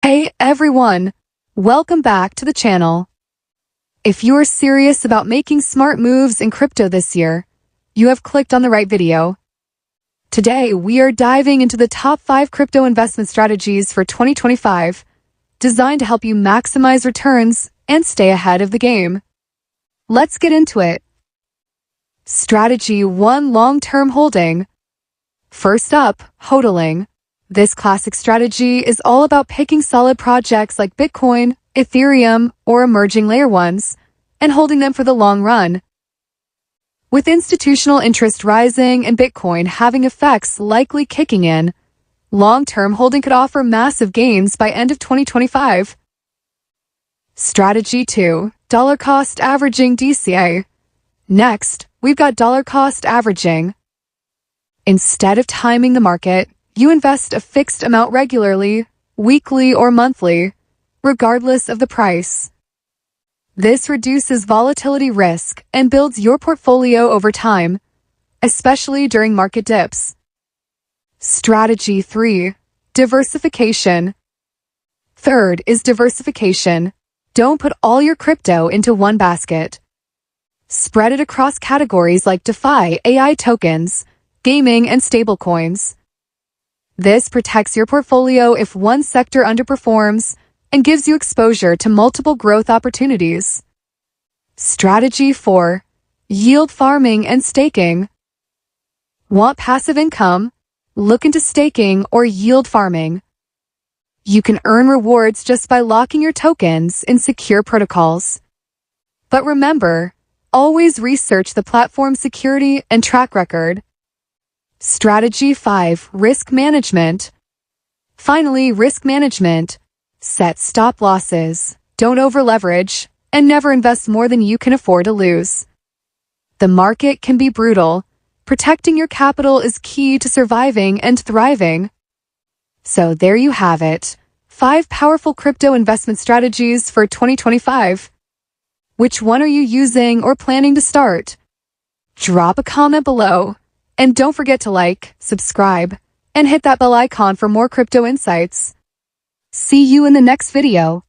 Hey everyone! Welcome back to the channel. If you are serious about making smart moves in crypto this year, you have clicked on the right video. Today, we are diving into the top 5 crypto investment strategies for 2025, designed to help you maximize returns and stay ahead of the game. Let's get into it. Strategy 1: Long-term holding. First up, HODLing. This classic strategy is all about picking solid projects like Bitcoin, Ethereum, or emerging layer 1s, and holding them for the long run. With institutional interest rising and Bitcoin having effects likely kicking in, long-term holding could offer massive gains by end of 2025. Strategy 2: Dollar cost averaging DCA. Next, we've got dollar cost averaging. Instead of timing the market, you invest a fixed amount regularly, weekly or monthly, regardless of the price. This reduces volatility risk and builds your portfolio over time, especially during market dips. Strategy 3: Diversification. Third is diversification. Don't put all your crypto into one basket. Spread it across categories like DeFi, AI tokens, gaming, and stablecoins. This protects your portfolio if one sector underperforms and gives you exposure to multiple growth opportunities. Strategy 4: Yield farming and staking. Want passive income? Look into staking or yield farming. You can earn rewards just by locking your tokens in secure protocols. But remember, always research the platform's security and track record. Strategy 5: Risk management. Finally, risk management. Set stop losses, don't over-leverage, and never invest more than you can afford to lose. The market can be brutal. Protecting your capital is key to surviving and thriving. So there you have it, 5 powerful crypto investment strategies for 2025. Which one are you using or planning to start? Drop a comment below. And don't forget to like, subscribe, and hit that bell icon for more crypto insights. See you in the next video.